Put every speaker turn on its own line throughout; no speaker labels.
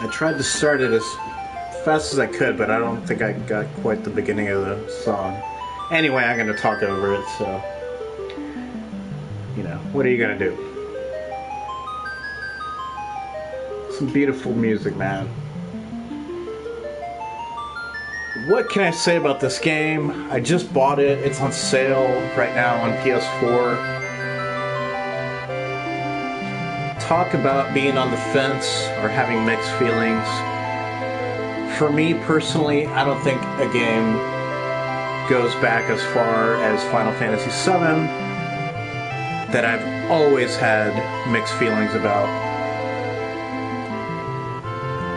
I tried to start it as fast as I could, but I don't think I got quite the beginning of the song. Anyway, I'm going to talk over it, so, you know, what are you going to do? Some beautiful music, man. What can I say about this game? I just bought it. It's on sale right now on PS4. Talk about being on the fence or having mixed feelings. For me personally, I don't think a game goes back as far as Final Fantasy VII that I've always had mixed feelings about.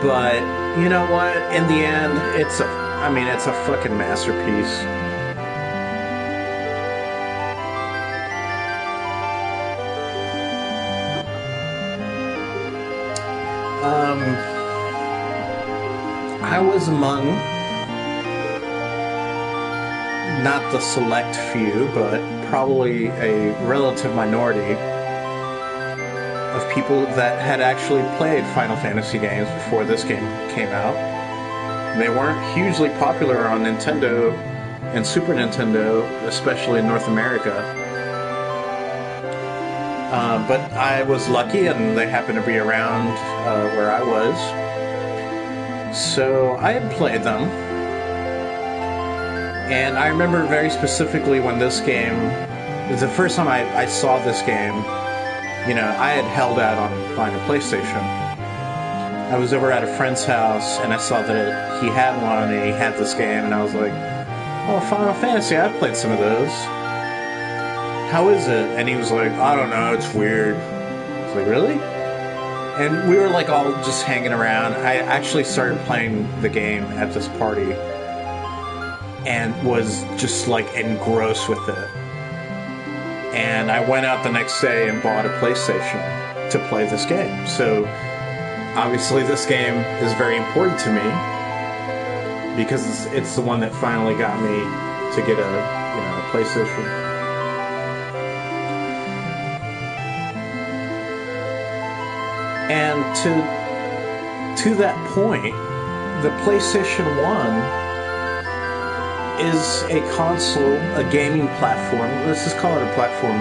But you know what? In the end, it's a fucking masterpiece. I was among not the select few, but probably a relative minority of people that had actually played Final Fantasy games before this game came out. They weren't hugely popular on Nintendo and Super Nintendo, especially in North America. But I was lucky and they happened to be around where I was. So I had played them. And I remember very specifically when this game, it was the first time I saw this game, you know, I had held out on buying a PlayStation. I was over at a friend's house and I saw that he had one and he had this game and I was like, oh, Final Fantasy, I've played some of those. How is it? And he was like, I don't know, it's weird. I was like, really? And we were like all just hanging around. I actually started playing the game at this party and was just like engrossed with it. And I went out the next day and bought a PlayStation to play this game. So obviously this game is very important to me because it's the one that finally got me to get a PlayStation. And to that point, the PlayStation 1 is a console, a gaming platform. Let's just call it a platform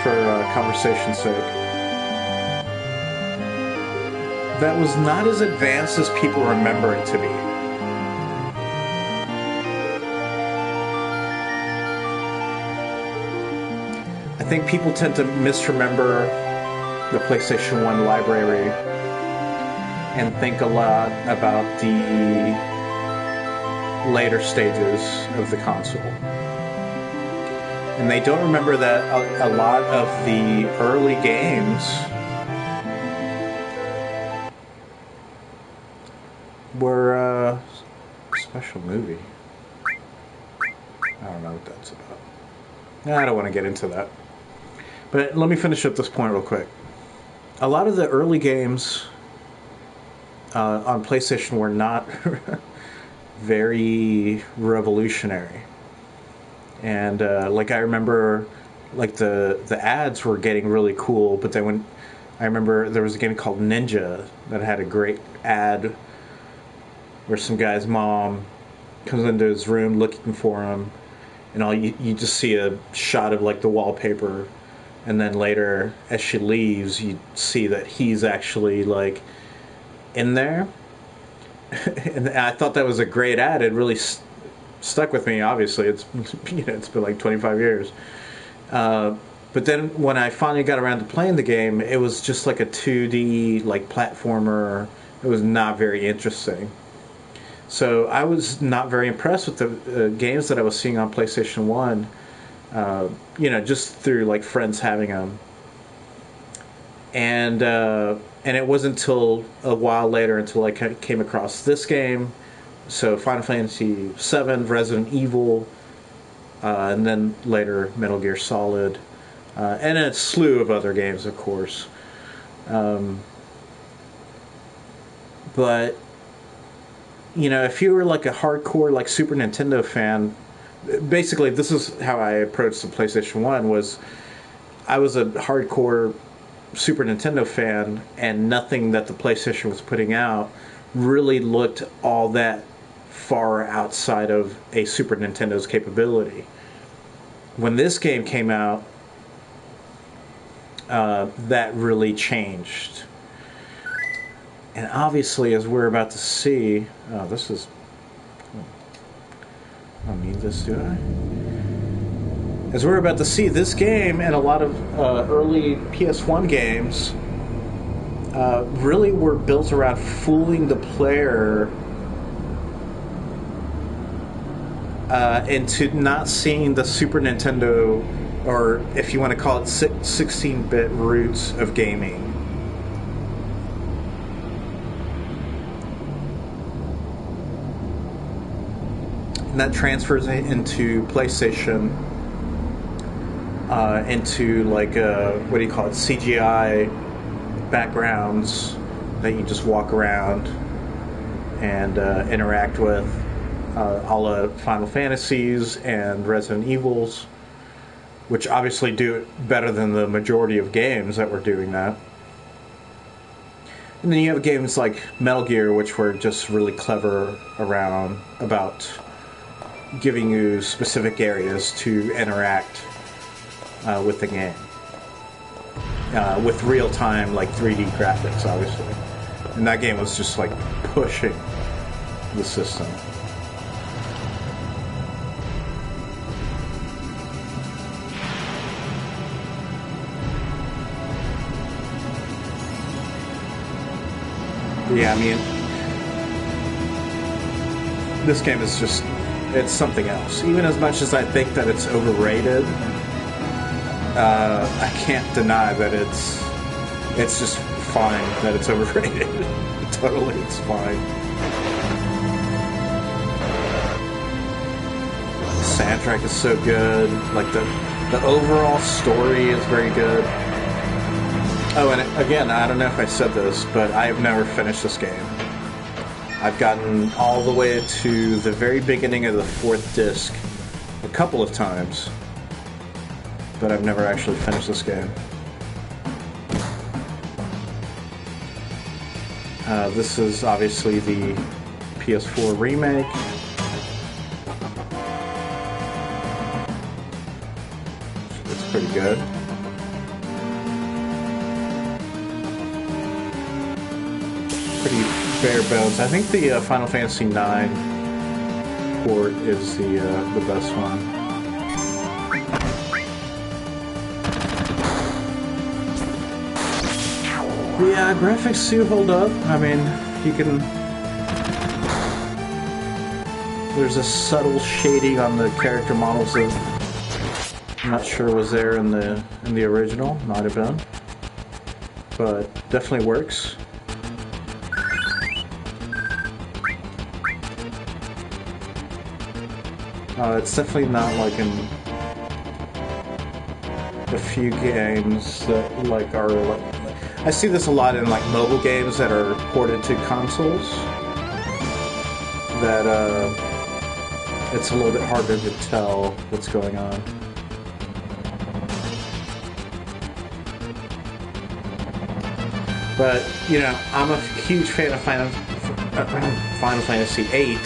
for conversation's sake. That was not as advanced as people remember it to be. I think people tend to misremember the PlayStation 1 library and think a lot about the later stages of the console. And they don't remember that a lot of the early games were a special movie. I don't know what that's about. I don't want to get into that. But let me finish up this point real quick. A lot of the early games on PlayStation were not very revolutionary. And like I remember, like the ads were getting really cool, but then I remember there was a game called Ninja that had a great ad where some guy's mom comes into his room looking for him, and you just see a shot of like the wallpaper. And then later, as she leaves, you see that he's actually, like, in there. And I thought that was a great ad. It really stuck with me, obviously. It's been like 25 years. But then when I finally got around to playing the game, it was just like a 2D, like, platformer. It was not very interesting. So I was not very impressed with the games that I was seeing on PlayStation 1. Just through like friends having them, and it wasn't until a while later until I came across this game. So Final Fantasy VII, Resident Evil, and then later Metal Gear Solid, and a slew of other games, of course. But if you were like a hardcore like Super Nintendo fan. Basically, this is how I approached the PlayStation 1, was I was a hardcore Super Nintendo fan, and nothing that the PlayStation was putting out really looked all that far outside of a Super Nintendo's capability. When this game came out, that really changed. And obviously, as we're about to see, this is. I don't need this, do I? As we're about to see, this game and a lot of early PS1 games really were built around fooling the player into not seeing the Super Nintendo, or if you want to call it 16-bit roots of gaming. And that transfers into PlayStation, into like what do you call it, CGI backgrounds that you just walk around and interact with, a la Final Fantasies and Resident Evils, which obviously do it better than the majority of games that were doing that. And then you have games like Metal Gear, which were just really clever about giving you specific areas to interact with the game. With real-time, like 3D graphics, obviously. And that game was just like pushing the system. Yeah, I mean, this game is just, it's something else. Even as much as I think that it's overrated, I can't deny that it's just fine that it's overrated. Totally, it's fine. The soundtrack is so good. Like, the overall story is very good. Oh, and again, I don't know if I said this, but I have never finished this game. I've gotten all the way to the very beginning of the 4th disc a couple of times, but I've never actually finished this game. This is obviously the PS4 remake. It's pretty good. Pretty bare bones. I think the Final Fantasy IX port is the best one. Yeah, graphics do hold up. I mean, you can. There's a subtle shading on the character models that I'm not sure was there in the original. Might have been, but definitely works. It's definitely not like in a few games that like are like. I see this a lot in like mobile games that are ported to consoles. That it's a little bit harder to tell what's going on. But you know, I'm a huge fan of Final Fantasy VIII.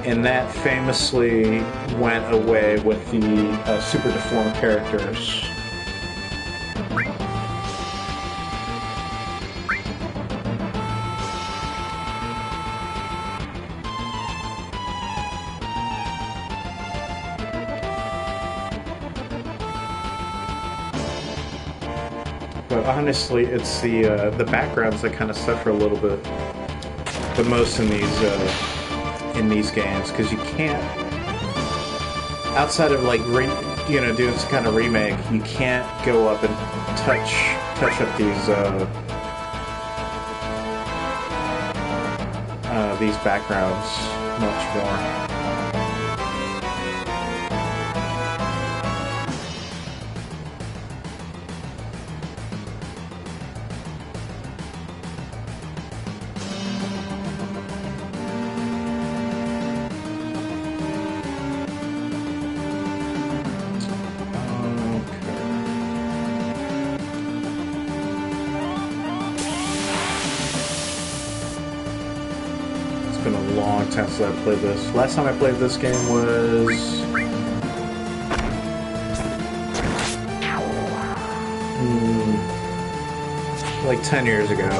And that famously went away with the super deformed characters. But honestly, it's the backgrounds that kind of suffer a little bit the most in these games, because you can't, outside of like doing some kind of remake, you can't go up and touch up these backgrounds much more. long time since I played this. Last time I played this game was... like 10 years ago.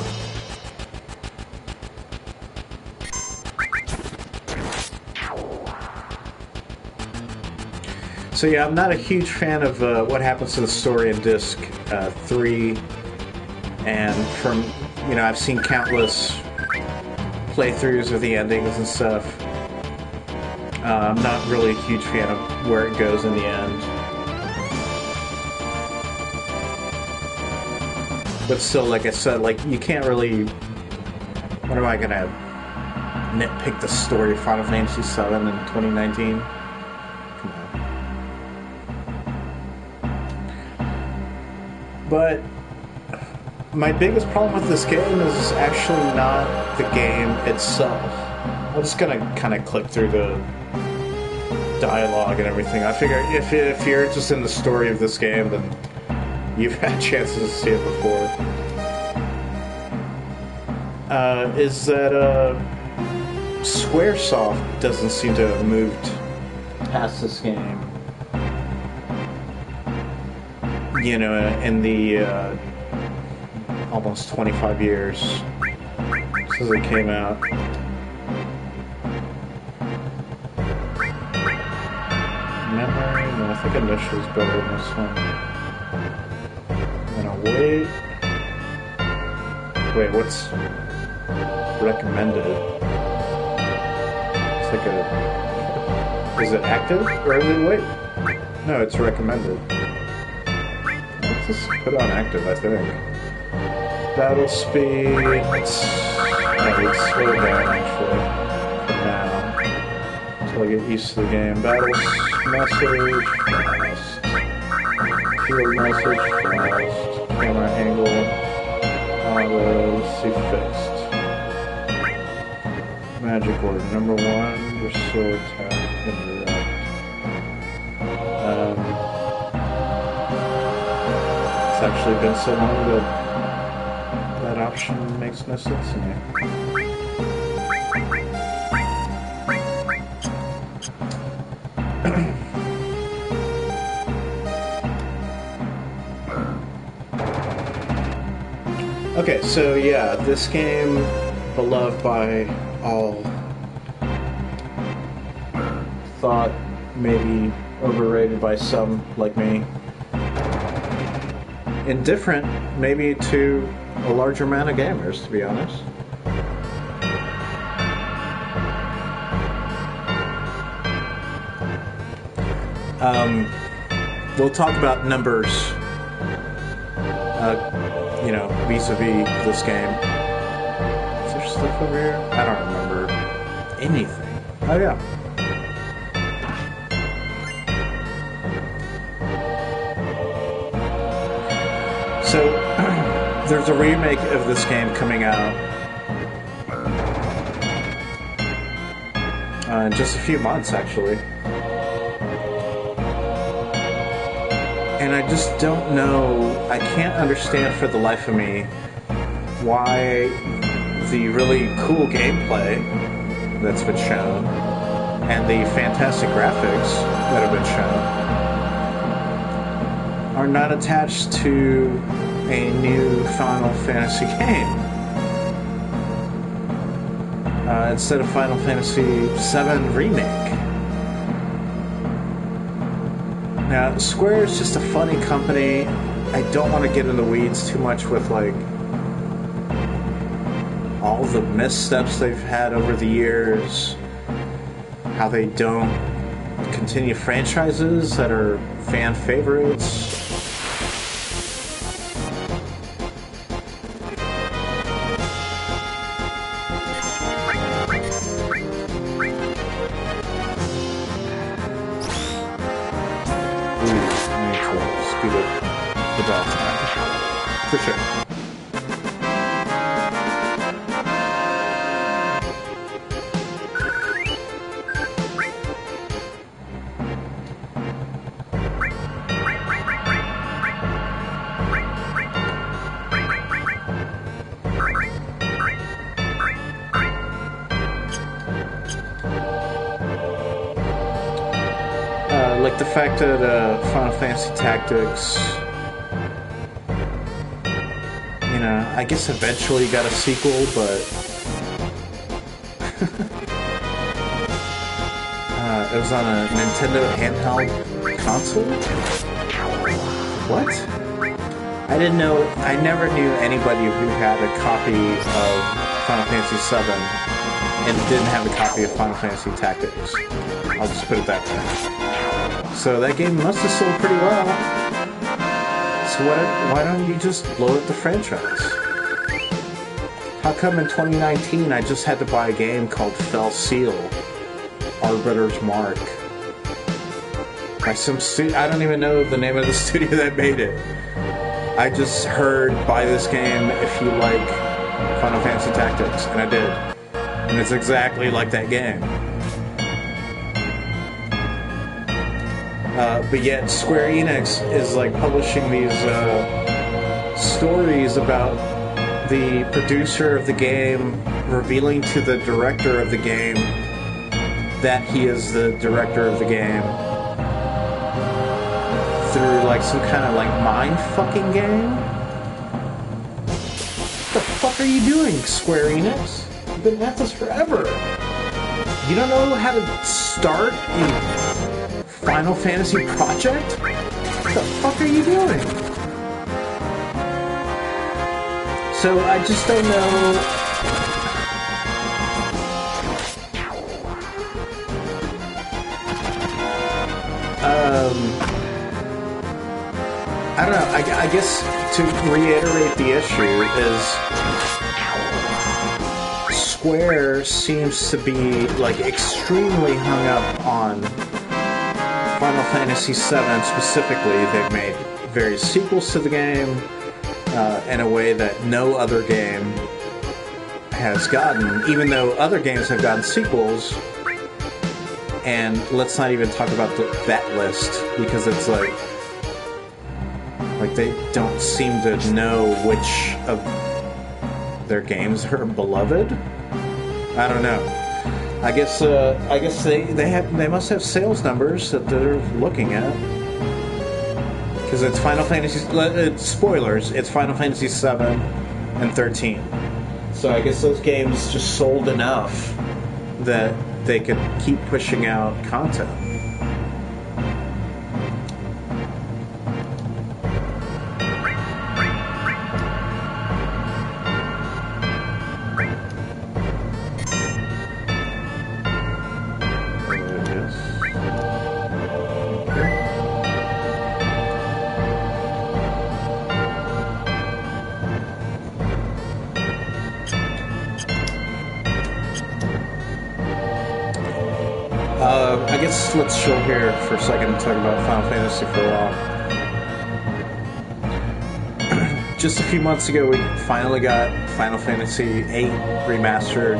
So yeah, I'm not a huge fan of what happens to the story in Disc 3, and from, you know, I've seen countless playthroughs of the endings and stuff. I'm not really a huge fan of where it goes in the end. But still, like I said, like, you can't really... What am I gonna nitpick the story of Final Fantasy VII in 2019? Come on. But my biggest problem with this game is actually not the game itself. I'm just gonna kind of click through the dialogue and everything. I figure if you're interested in the story of this game, then you've had chances to see it before. Is that Squaresoft doesn't seem to have moved past this game. You know, in the almost 25 years since it came out. Memory? No, I think Initial's better than this one. I'm gonna wait. Wait, what's recommended? It's like a... Is it active? Or is it wait? No, it's recommended. Let's just put on active, I think. Battle speed... No, it's slow down, actually. For now. Until I get used to the game. Battle message, fast. Field message, fast. Camera angle. Let's see, fixed. Magic word number 1, restore attack, indirect. It's actually been so long that that option makes no sense to me. Okay, so yeah, this game, beloved by all, thought maybe overrated by some like me, indifferent maybe to a larger amount of gamers, to be honest. We'll talk about numbers, you know, vis-a-vis this game. Is there stuff over here? I don't remember anything. Oh yeah. So, there's a remake of this game coming out in just a few months, actually. And I just don't know, I can't understand for the life of me why the really cool gameplay that's been shown and the fantastic graphics that have been shown are not attached to a new Final Fantasy game. Instead of Final Fantasy VII Remake. Now, Square is just a funny company. I don't want to get in the weeds too much with, like, all the missteps they've had over the years. How they don't continue franchises that are fan favorites. For sure. the fact that Final Fantasy Tactics, you know, I guess eventually got a sequel, but it was on a Nintendo handheld console? What? I didn't know, I never knew anybody who had a copy of Final Fantasy VII and didn't have a copy of Final Fantasy Tactics. I'll just put it that way. So that game must have sold pretty well. So why don't you just blow up the franchise? How come in 2019 I just had to buy a game called Fell Seal, Arbiter's Mark, by some I don't even know the name of the studio that made it. I just heard, buy this game if you like Final Fantasy Tactics, and I did. And it's exactly like that game. But yet Square Enix is like publishing these stories about the producer of the game revealing to the director of the game that he is the director of the game through like some kind of like mind-fucking game? What the fuck are you doing, Square Enix? You've been at this forever. You don't know how to start a Final Fantasy project? What the fuck are you doing? So I just don't know. I don't know. I guess to reiterate the issue is Square seems to be like extremely hung up on Final Fantasy VII specifically. They've made various sequels to the game in a way that no other game has gotten, even though other games have gotten sequels. And let's not even talk about that list, because it's like they don't seem to know which of their games are beloved. I don't know. I guess they must have sales numbers that they're looking at, because it's Final Fantasy. Spoilers. It's Final Fantasy VII and 13. So I guess those games just sold enough that they could keep pushing out content. I guess let's chill here for a second and talk about Final Fantasy for a while. Just a few months ago, we finally got Final Fantasy VIII remastered.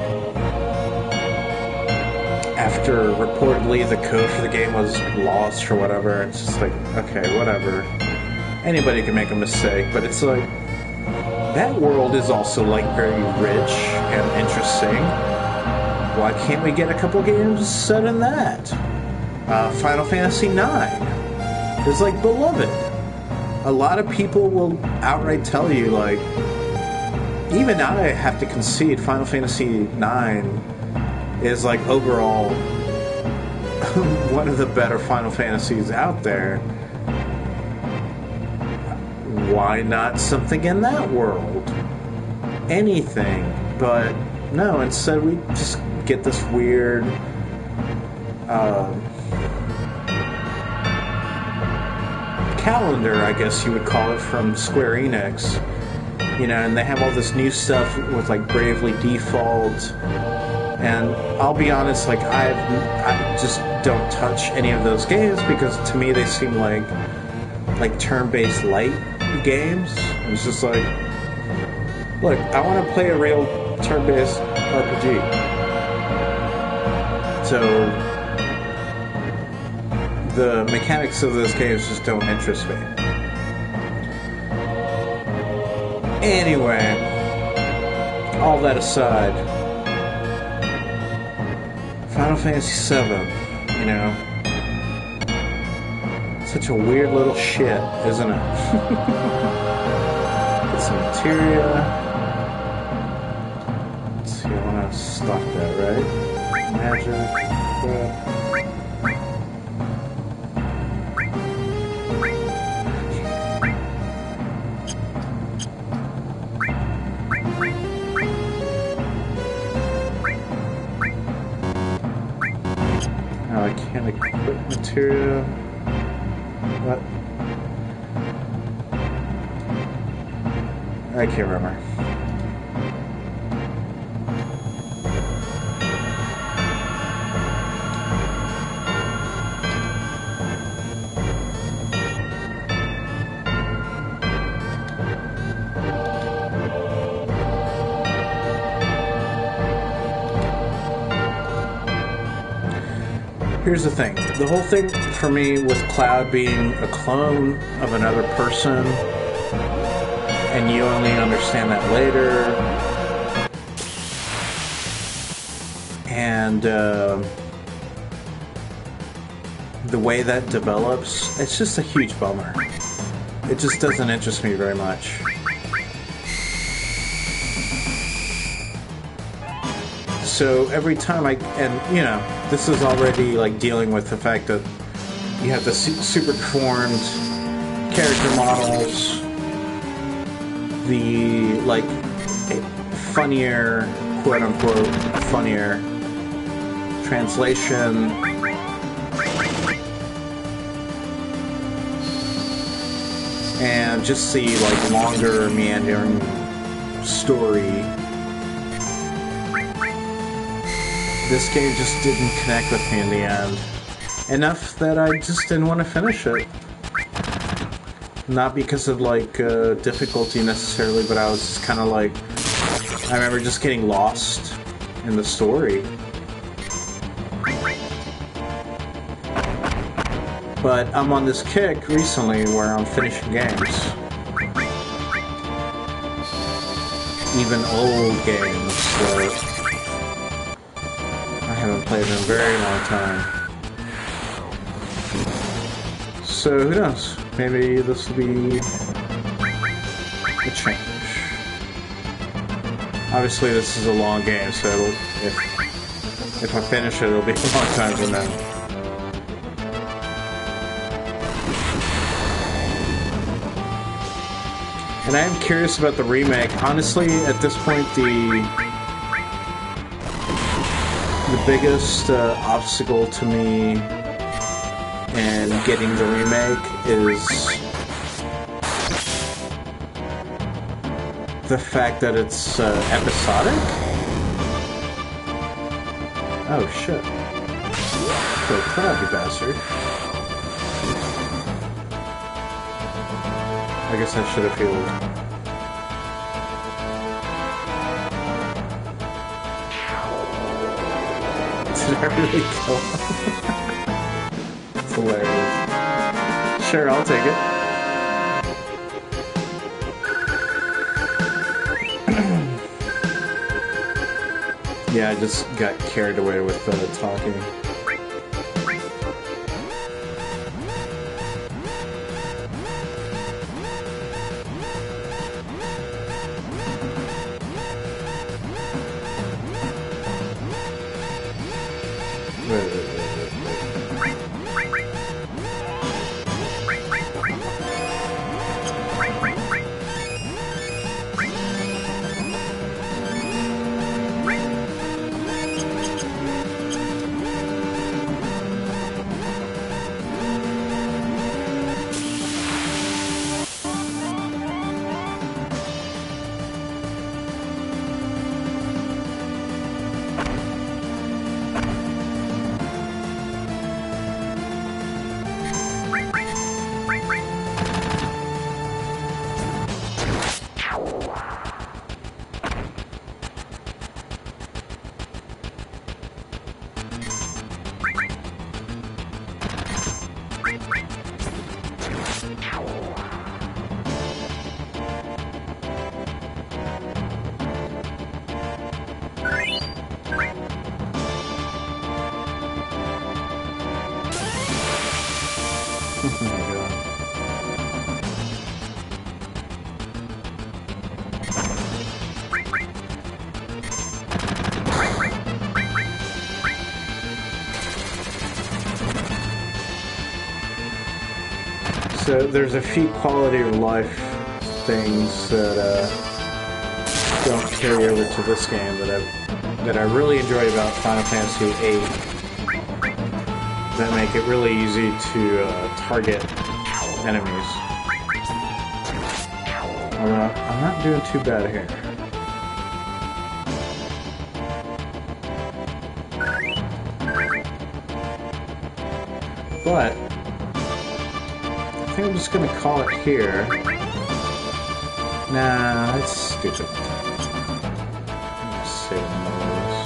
After reportedly the code for the game was lost or whatever, it's just like, okay, whatever. Anybody can make a mistake, but it's like, that world is also like very rich and interesting. Why can't we get a couple games set in that? Final Fantasy IX is like beloved. A lot of people will outright tell you, like, even I have to concede Final Fantasy IX is like overall one of the better Final Fantasies out there. Why not something in that world? Anything, but no, instead we just get this weird calendar, I guess you would call it, from Square Enix. You know, and they have all this new stuff with like Bravely Default. And I'll be honest, like I just don't touch any of those games because to me they seem like turn-based light games. It's just like, look, I want to play a real turn-based RPG. So the mechanics of those games just don't interest me. Anyway, all that aside, Final Fantasy VII, you know, Such a weird little shit, isn't it? Get some materia. Let's see, I want to stock that, right? Magic. Oh, I can't equip materia. What? I can't remember. Here's the thing. The whole thing for me with Cloud being a clone of another person, and you only understand that later, and the way that develops, it's just a huge bummer. It just doesn't interest me very much. So every time and you know, this is already like dealing with the fact that you have the super deformed character models, the like funnier, quote unquote, funnier translation, and just the like longer meandering story. This game just didn't connect with me in the end. Enough that I just didn't want to finish it. Not because of like difficulty necessarily, but I was just kind of like, I remember just getting lost in the story. But I'm on this kick recently where I'm finishing games. Even old games that I haven't played in a very long time. So who knows? Maybe this will be a change. Obviously this is a long game, so if I finish it, it'll be a long time from now. And I am curious about the remake. Honestly, at this point, the biggest obstacle to me in getting the remake is the fact that it's episodic. Oh shit. So proud, you bastard. I guess I should have healed. Did I really kill him? It's hilarious. Sure, I'll take it. Yeah, I just got carried away with talking. So there's a few quality of life things that don't carry over to this game that I really enjoy about Final Fantasy VIII that make it really easy to target enemies. Although I'm not doing too bad here. But I think I'm just gonna call it here. Nah, that's stupid. Save those.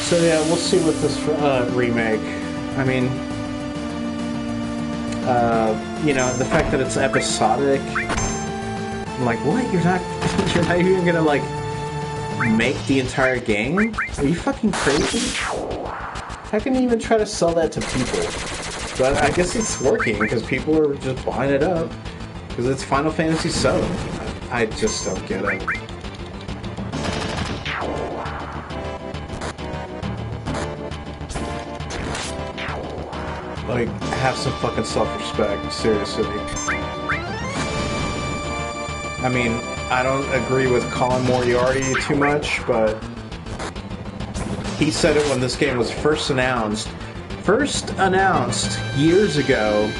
So yeah, we'll see with this remake. I mean, you know, the fact that it's episodic. I'm like, what? You're not even gonna like make the entire game? Are you fucking crazy? How can you even try to sell that to people? But I guess it's working because people are just buying it up because it's Final Fantasy VII. I just don't get it. Like, have some fucking self-respect, seriously. I mean, I don't agree with Colin Moriarty too much, but he said it when this game was first announced. First announced years ago,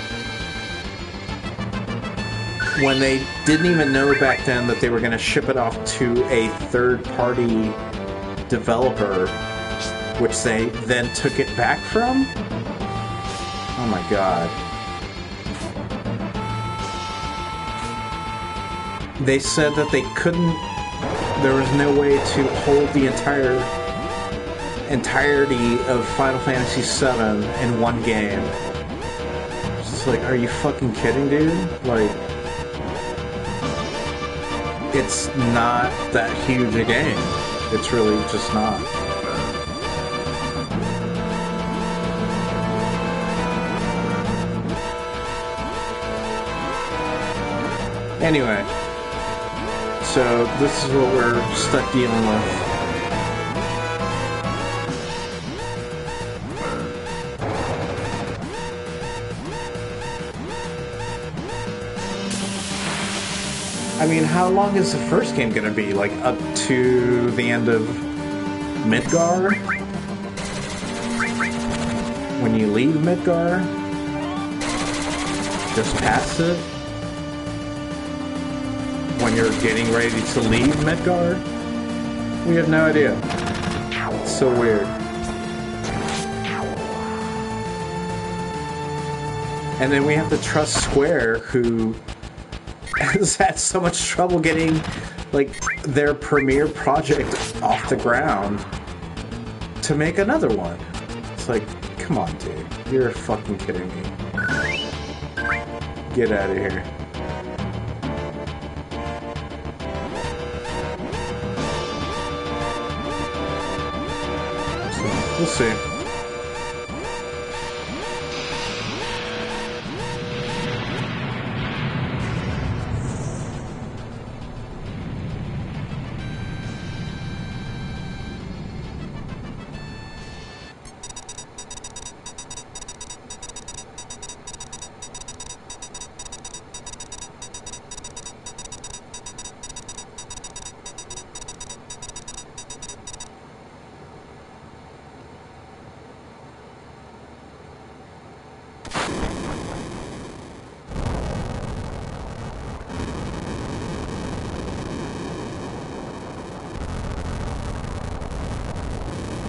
when they didn't even know back then that they were going to ship it off to a third-party developer, which they then took it back from. Oh my god. They said that they couldn't... There was no way to hold the entirety of Final Fantasy VII in one game. It's just like, are you fucking kidding, dude? Like... It's not that huge a game. It's really just not. Anyway, so this is what we're stuck dealing with. I mean, how long is the first game gonna be? Like, up to the end of Midgar? When you leave Midgar? Just past it? When you're getting ready to leave Midgar? We have no idea. It's so weird. And then we have to trust Square, who has had so much trouble getting, like, their premiere project off the ground to make another one. It's like, come on, dude. You're fucking kidding me. Get out of here. We'll see.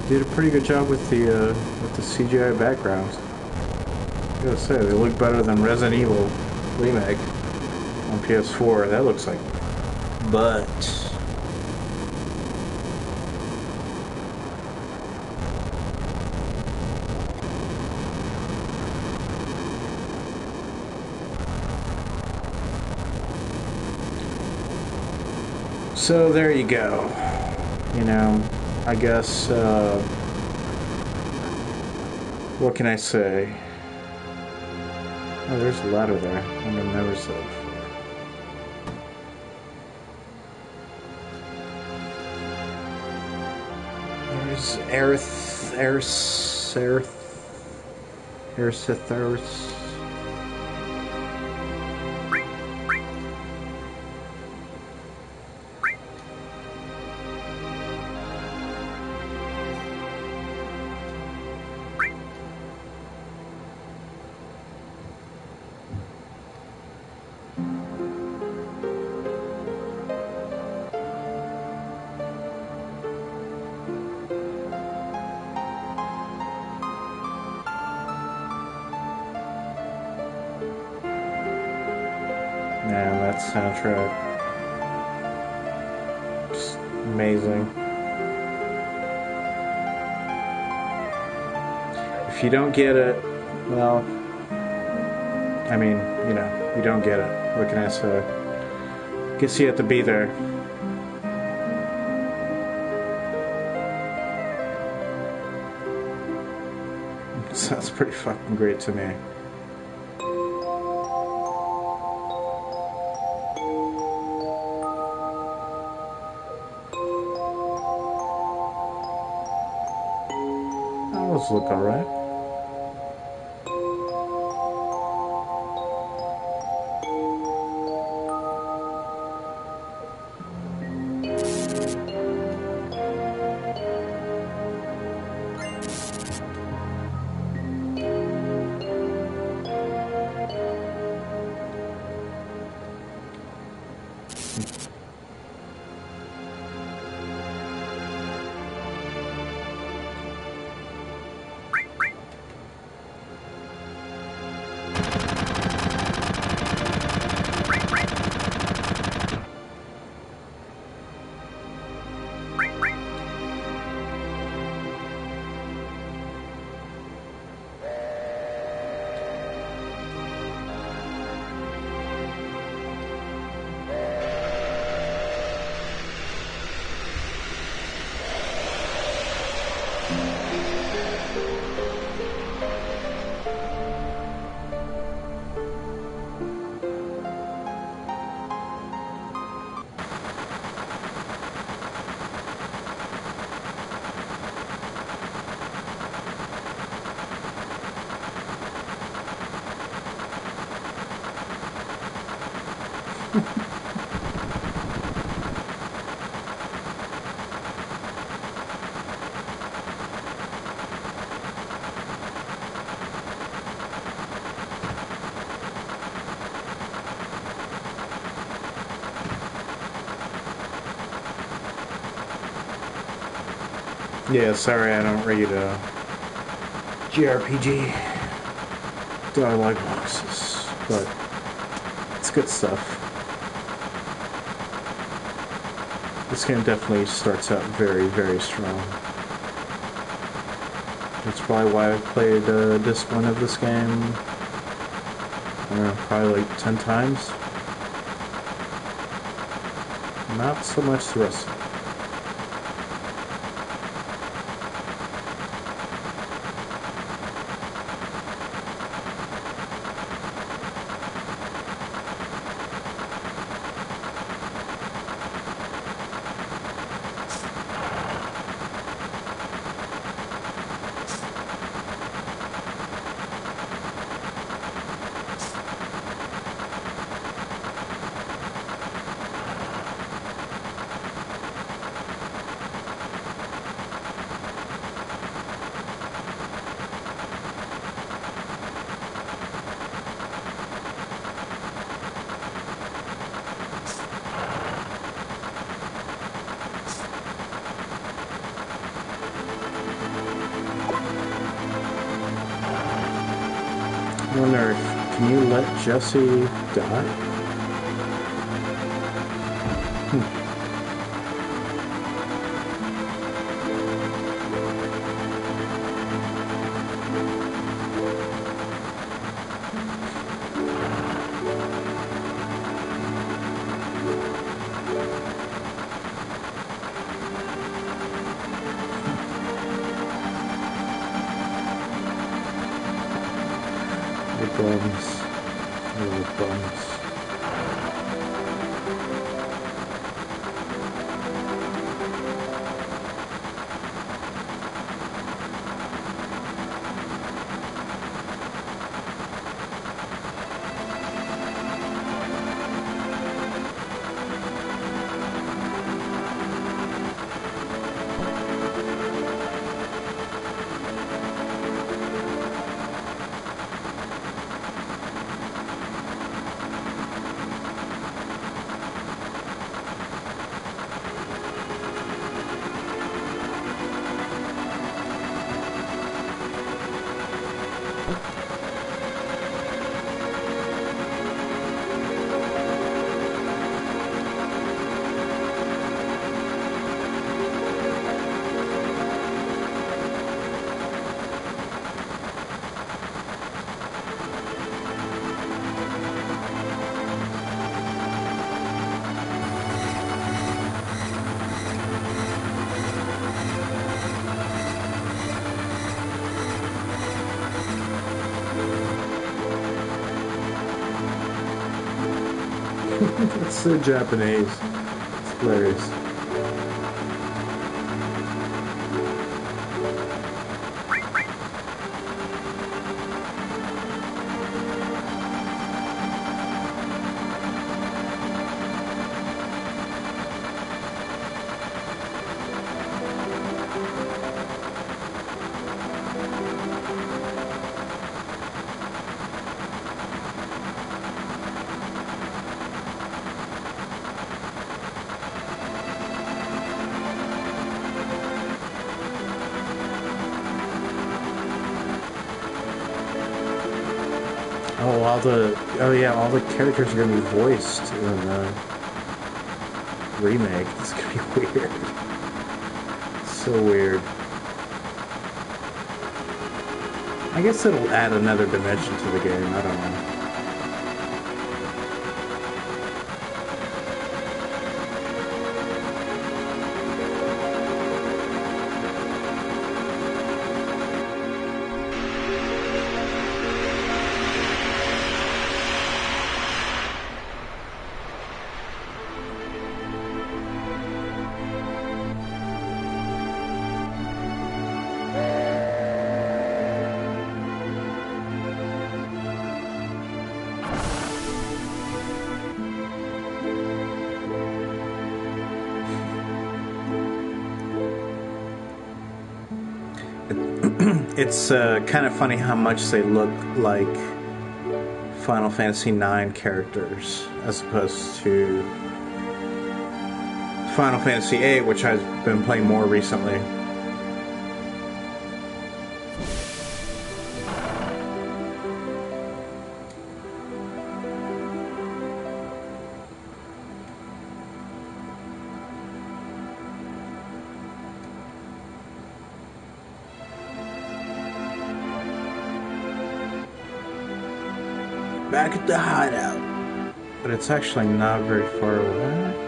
Did a pretty good job with the CGI backgrounds. I gotta say, they look better than Resident Evil Remake on PS4. That looks like butt. So there you go. You know, I guess, what can I say? Oh, there's a ladder there. I've never said it before. There's Erisithers. Man, that soundtrack, just amazing. If you don't get it, well, I mean, you know, you don't get it. What can I say? Guess you have to be there. It sounds pretty fucking great to me. Those look alright. Yeah, sorry I don't read JRPG dialogue boxes, but it's good stuff. This game definitely starts out very, very strong. That's probably why I've played disc 1 of this game, I don't know, probably like 10 times. Not so much the rest of it. I wonder if, can you let Jesse die? Bums. Little bums. It's so Japanese. It's hilarious. Oh, all the characters are gonna be voiced in the remake. It's gonna be weird. So weird. I guess it'll add another dimension to the game. I don't know. It's kind of funny how much they look like Final Fantasy IX characters as opposed to Final Fantasy VIII, which I've been playing more recently. Back at the hideout. But it's actually not very far away.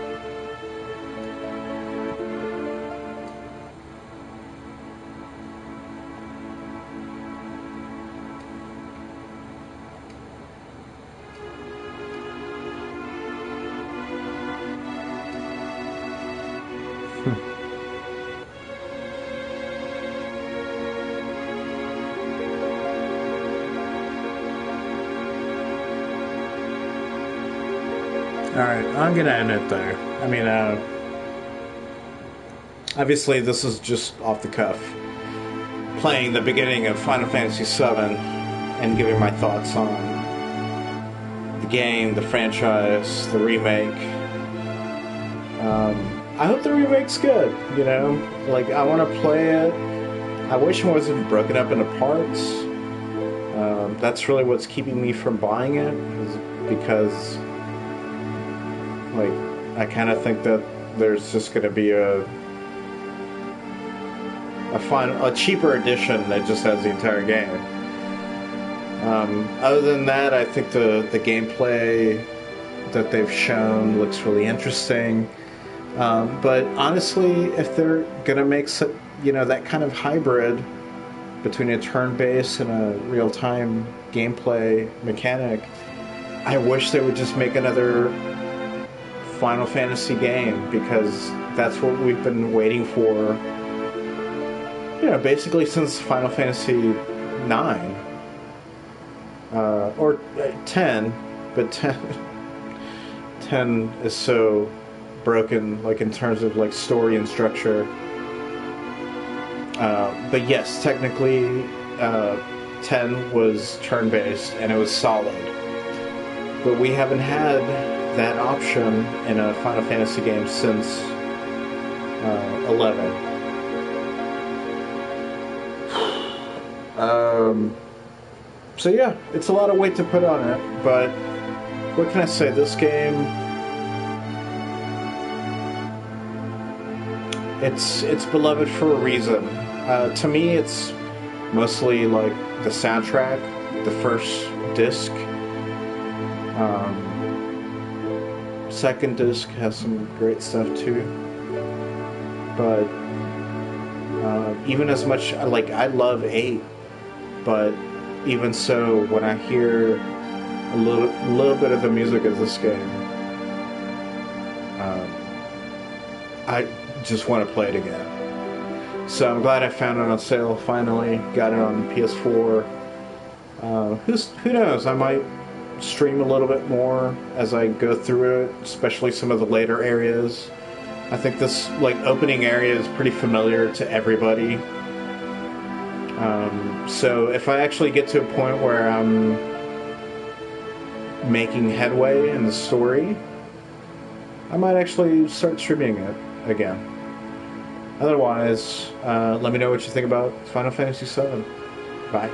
Alright, I'm gonna end it there. I mean, obviously this is just off the cuff. Playing the beginning of Final Fantasy VII and giving my thoughts on the game, the franchise, the remake. I hope the remake's good, you know? Like, I want to play it. I wish it wasn't broken up into parts. That's really what's keeping me from buying it, is because like, I kind of think that there's just going to be a cheaper edition that just has the entire game. Other than that, I think the gameplay that they've shown looks really interesting. But honestly, if they're going to make that kind of hybrid, between a turn-based and a real-time gameplay mechanic. I wish they would just make another Final Fantasy game, because that's what we've been waiting for, basically since Final Fantasy 9. Or 10, but 10 is so broken, like in terms of like story and structure. But yes, technically, 10 was turn-based and it was solid. But we haven't had that option in a Final Fantasy game since 11. So yeah, it's a lot of weight to put on it, but what can I say? This game, it's beloved for a reason. To me, it's mostly like the soundtrack, the first disc. Second disc has some great stuff too, but even as much, like, I love 8, but even so, when I hear a little bit of the music of this game, I just want to play it again. So I'm glad I found it on sale finally. Got it on PS4. Who knows? I might stream a little bit more as I go through it, especially some of the later areas. I think this opening area is pretty familiar to everybody. So if I actually get to a point where I'm making headway in the story, I might actually start streaming it again. Otherwise, let me know what you think about Final Fantasy VII. Bye.